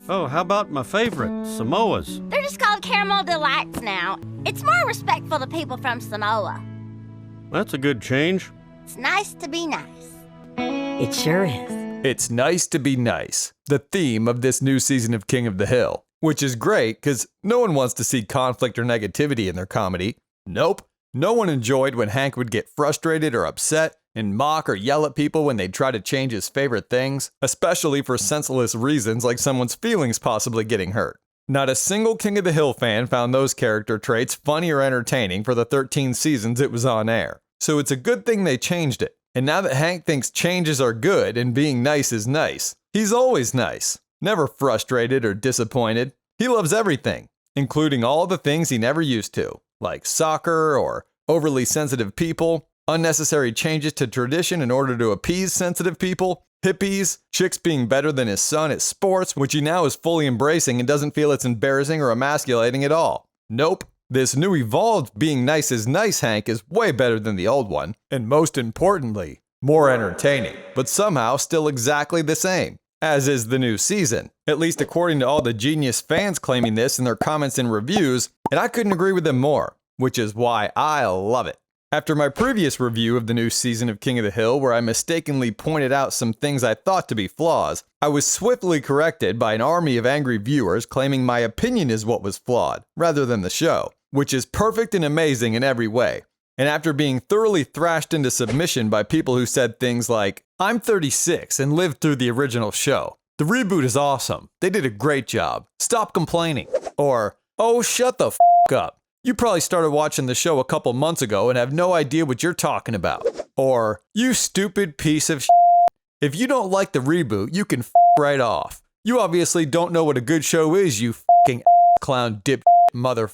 Oh, how about my favorite, Samoas? They're just called Caramel Delights now. It's more respectful to people from Samoa. That's a good change. It's nice to be nice. It sure is. It's nice to be nice, the theme of this new season of King of the Hill. Which is great, because no one wants to see conflict or negativity in their comedy. Nope. No one enjoyed when Hank would get frustrated or upset and mock or yell at people when they'd try to change his favorite things, especially for senseless reasons like someone's feelings possibly getting hurt. Not a single King of the Hill fan found those character traits funny or entertaining for the 13 seasons it was on air. So it's a good thing they changed it. And now that Hank thinks changes are good and being nice is nice, he's always nice. Never frustrated or disappointed. He loves everything, including all the things he never used to, like soccer or overly sensitive people, unnecessary changes to tradition in order to appease sensitive people, hippies, chicks being better than his son at sports, which he now is fully embracing and doesn't feel it's embarrassing or emasculating at all. Nope. This new evolved being nice is nice Hank is way better than the old one, and most importantly, more entertaining, but somehow still exactly the same. As is the new season, at least according to all the genius fans claiming this in their comments and reviews, and I couldn't agree with them more, which is why I love it. After my previous review of the new season of King of the Hill, where I mistakenly pointed out some things I thought to be flaws, I was swiftly corrected by an army of angry viewers claiming my opinion is what was flawed, rather than the show, which is perfect and amazing in every way. And after being thoroughly thrashed into submission by people who said things like, I'm 36 and lived through the original show. The reboot is awesome. They did a great job. Stop complaining. Or, oh, shut the f*** up. You probably started watching the show a couple months ago and have no idea what you're talking about. Or, you stupid piece of shit. If you don't like the reboot, you can f*** right off. You obviously don't know what a good show is, you f***ing clown dip mother.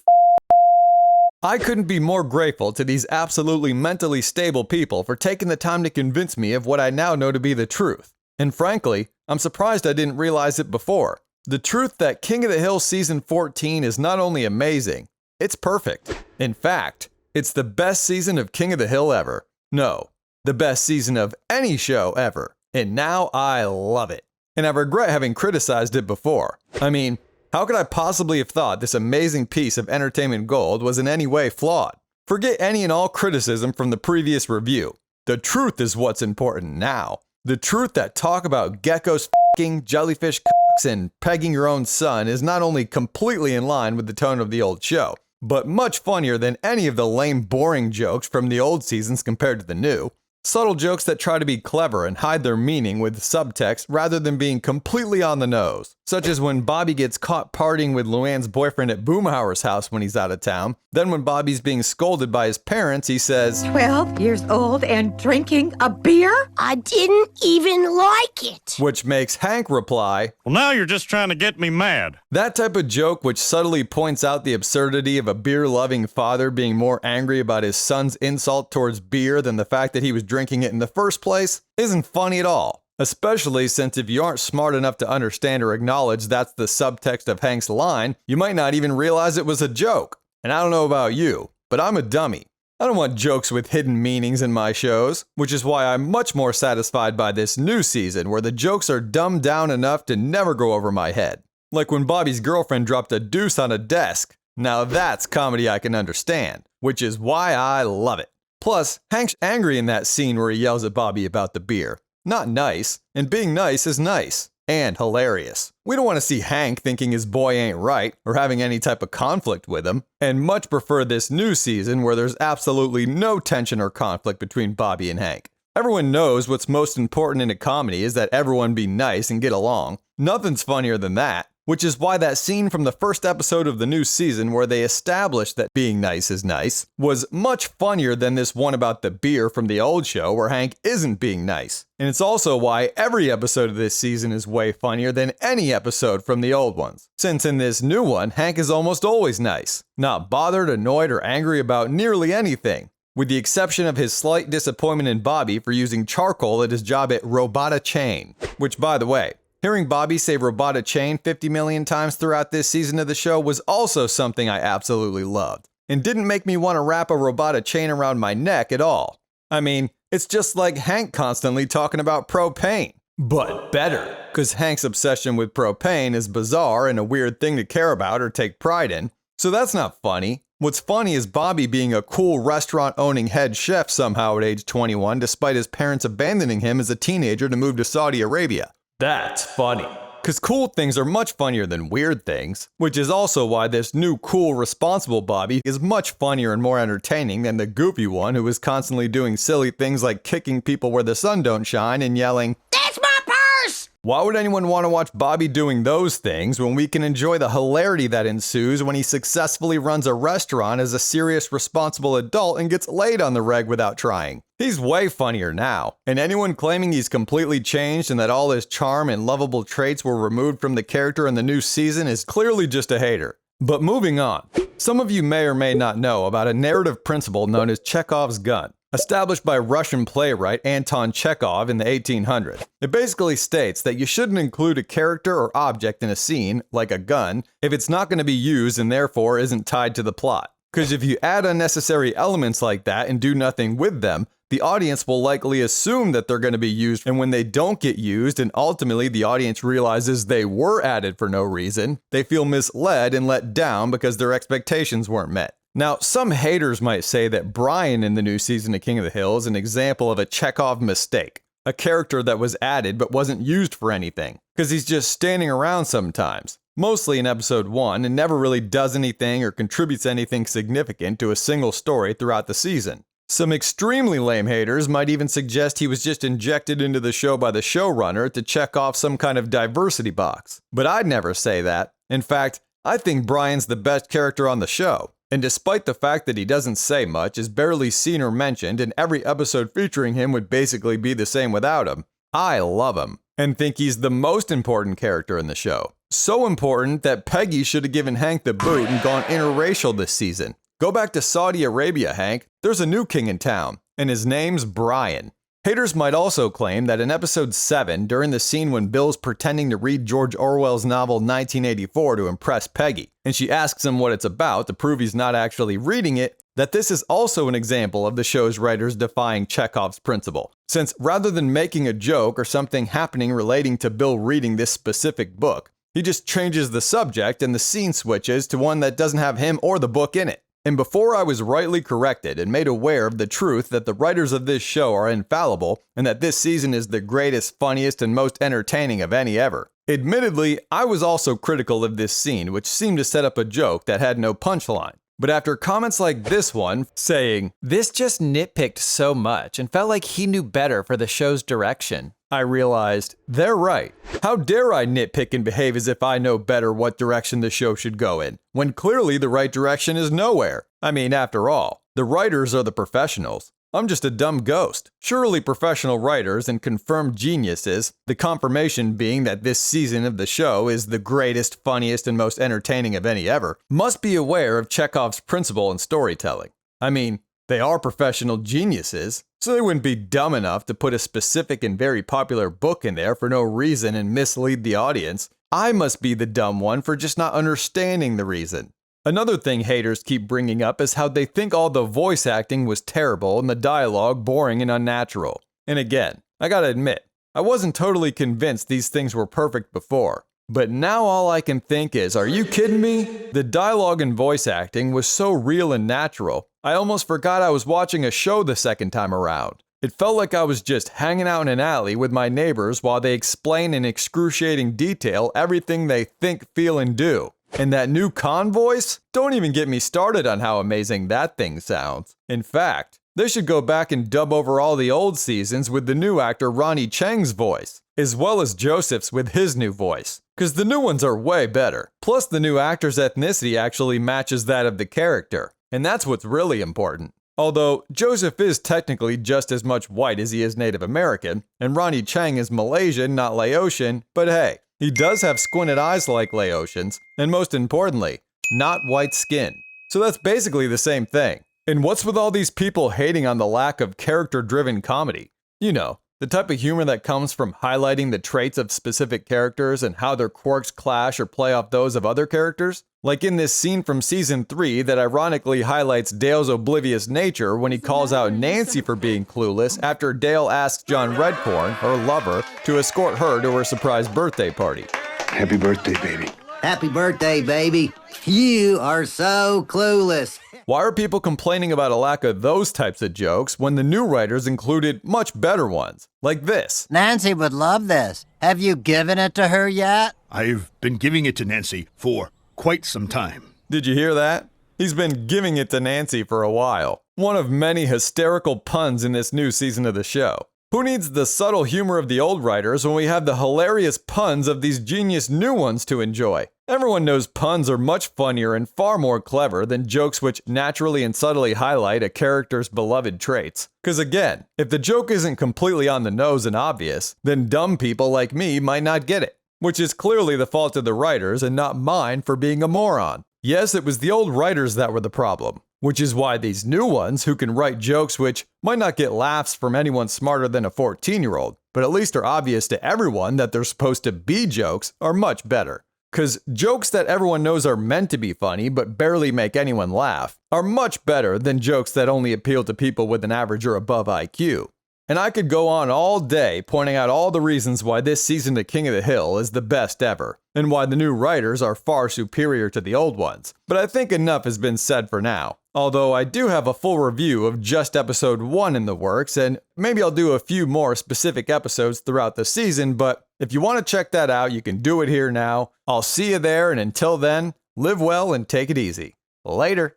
I couldn't be more grateful to these absolutely mentally stable people for taking the time to convince me of what I now know to be the truth. And frankly, I'm surprised I didn't realize it before. The truth that King of the Hill Season 14 is not only amazing, it's perfect. In fact, it's the best season of King of the Hill ever. No, the best season of any show ever. And now I love it. And I regret having criticized it before. I mean, how could I possibly have thought this amazing piece of entertainment gold was in any way flawed? Forget any and all criticism from the previous review. The truth is what's important now. The truth that talk about geckos f***ing, jellyfish cocks, and pegging your own son is not only completely in line with the tone of the old show, but much funnier than any of the lame, boring jokes from the old seasons compared to the new. Subtle jokes that try to be clever and hide their meaning with subtext rather than being completely on the nose. Such as when Bobby gets caught partying with Luann's boyfriend at Boomhauer's house when he's out of town. Then when Bobby's being scolded by his parents, he says, 12 years old and drinking a beer? I didn't even like it. which makes Hank reply, Well, now you're just trying to get me mad. that type of joke which subtly points out the absurdity of a beer-loving father being more angry about his son's insult towards beer than the fact that he was drinking it in the first place, isn't funny at all. Especially since if you aren't smart enough to understand or acknowledge that's the subtext of Hank's line, you might not even realize it was a joke. And I don't know about you, but I'm a dummy. I don't want jokes with hidden meanings in my shows, which is why I'm much more satisfied by this new season where the jokes are dumbed down enough to never go over my head. Like when Bobby's girlfriend dropped a deuce on a desk. Now that's comedy I can understand, which is why I love it. Plus, Hank's angry in that scene where he yells at Bobby about the beer. Not nice, and being nice is nice. And hilarious. We don't want to see Hank thinking his boy ain't right or having any type of conflict with him, and much prefer this new season where there's absolutely no tension or conflict between Bobby and Hank. Everyone knows what's most important in a comedy is that everyone be nice and get along. Nothing's funnier than that, which is why that scene from the first episode of the new season where they established that being nice is nice was much funnier than this one about the beer from the old show where Hank isn't being nice. And it's also why every episode of this season is way funnier than any episode from the old ones. Since in this new one, Hank is almost always nice, not bothered, annoyed, or angry about nearly anything, with the exception of his slight disappointment in Bobby for using charcoal at his job at Robota Chain, which by the way, hearing Bobby say Robota Chain 50 million times throughout this season of the show was also something I absolutely loved, and didn't make me want to wrap a Robota Chain around my neck at all. I mean, it's just like Hank constantly talking about propane. but better. Because Hank's obsession with propane is bizarre and a weird thing to care about or take pride in. So that's not funny. What's funny is Bobby being a cool restaurant-owning head chef somehow at age 21 despite his parents abandoning him as a teenager to move to Saudi Arabia. That's funny. Because cool things are much funnier than weird things, which is also why this new cool, responsible Bobby is much funnier and more entertaining than the goofy one who is constantly doing silly things like kicking people where the sun don't shine and yelling, That's my purse! why would anyone want to watch Bobby doing those things when we can enjoy the hilarity that ensues when he successfully runs a restaurant as a serious, responsible adult and gets laid on the reg without trying? He's way funnier now, and anyone claiming he's completely changed and that all his charm and lovable traits were removed from the character in the new season is clearly just a hater. But moving on, some of you may or may not know about a narrative principle known as Chekhov's gun, established by Russian playwright Anton Chekhov in the 1800s. It basically states that you shouldn't include a character or object in a scene, like a gun, if it's not going to be used and therefore isn't tied to the plot. Because if you add unnecessary elements like that and do nothing with them, the audience will likely assume that they're going to be used, and when they don't get used and ultimately the audience realizes they were added for no reason, they feel misled and let down because their expectations weren't met. Now, some haters might say that Brian in the new season of King of the Hill is an example of a Chekhov mistake, a character that was added but wasn't used for anything, because he's just standing around sometimes, mostly in episode 1, and never really does anything or contributes anything significant to a single story throughout the season. Some extremely lame haters might even suggest he was just injected into the show by the showrunner to check off some kind of diversity box. But I'd never say that. In fact, I think Brian's the best character on the show. And despite the fact that he doesn't say much, is barely seen or mentioned, and every episode featuring him would basically be the same without him, I love him and think he's the most important character in the show. So important that Peggy should have given Hank the boot and gone interracial this season. Go back to Saudi Arabia, Hank. There's a new king in town, and his name's Brian. Haters might also claim that in episode 7, during the scene when Bill's pretending to read George Orwell's novel 1984 to impress Peggy, and she asks him what it's about to prove he's not actually reading it, that this is also an example of the show's writers defying Chekhov's principle. Since rather than making a joke or something happening relating to Bill reading this specific book, he just changes the subject and the scene switches to one that doesn't have him or the book in it. And before I was rightly corrected and made aware of the truth that the writers of this show are infallible and that this season is the greatest, funniest, and most entertaining of any ever. Admittedly, I was also critical of this scene, which seemed to set up a joke that had no punchline. But after comments like this one, saying, "This just nitpicked so much and felt like he knew better for the show's direction," I realized, they're right. How dare I nitpick and behave as if I know better what direction the show should go in, when clearly the right direction is nowhere? I mean, after all, the writers are the professionals. I'm just a dumb ghost. Surely professional writers and confirmed geniuses, the confirmation being that this season of the show is the greatest, funniest, and most entertaining of any ever, must be aware of Chekhov's principle in storytelling. I mean, they are professional geniuses, so they wouldn't be dumb enough to put a specific and very popular book in there for no reason and mislead the audience. I must be the dumb one for just not understanding the reason. Another thing haters keep bringing up is how they think all the voice acting was terrible and the dialogue boring and unnatural. And again, I gotta admit, I wasn't totally convinced these things were perfect before. But now all I can think is, are you kidding me? The dialogue and voice acting was so real and natural, I almost forgot I was watching a show the second time around. It felt like I was just hanging out in an alley with my neighbors while they explain in excruciating detail everything they think, feel, and do. And that new Khan voice? Don't even get me started on how amazing that thing sounds. In fact, they should go back and dub over all the old seasons with the new actor Ronnie Chang's voice, as well as Joseph's with his new voice, because the new ones are way better. Plus, the new actor's ethnicity actually matches that of the character, and that's what's really important. Although, Joseph is technically just as much white as he is Native American, and Ronnie Chang is Malaysian, not Laotian, but hey, he does have squinted eyes like Laotians, and most importantly, not white skin. So that's basically the same thing. And what's with all these people hating on the lack of character-driven comedy? You know, the type of humor that comes from highlighting the traits of specific characters and how their quirks clash or play off those of other characters? Like in this scene from season 3 that ironically highlights Dale's oblivious nature when he calls out Nancy for being clueless after Dale asks John Redcorn, her lover, to escort her to her surprise birthday party. Happy birthday, baby. Happy birthday, baby. You are so clueless. Why are people complaining about a lack of those types of jokes when the new writers included much better ones? Like this. Nancy would love this. Have you given it to her yet? I've been giving it to Nancy for quite some time. Did you hear that? He's been giving it to Nancy for a while. One of many hysterical puns in this new season of the show. Who needs the subtle humor of the old writers when we have the hilarious puns of these genius new ones to enjoy? Everyone knows puns are much funnier and far more clever than jokes which naturally and subtly highlight a character's beloved traits. Because again, if the joke isn't completely on the nose and obvious, then dumb people like me might not get it. Which is clearly the fault of the writers and not mine for being a moron. Yes, it was the old writers that were the problem. Which is why these new ones who can write jokes which might not get laughs from anyone smarter than a 14-year-old, but at least are obvious to everyone that they're supposed to be jokes, are much better. Because jokes that everyone knows are meant to be funny but barely make anyone laugh are much better than jokes that only appeal to people with an average or above IQ. And I could go on all day pointing out all the reasons why this season of King of the Hill is the best ever, and why the new writers are far superior to the old ones. But I think enough has been said for now. Although I do have a full review of just episode 1 in the works, and maybe I'll do a few more specific episodes throughout the season, but if you want to check that out, you can do it here now. I'll see you there, and until then, live well and take it easy. Later.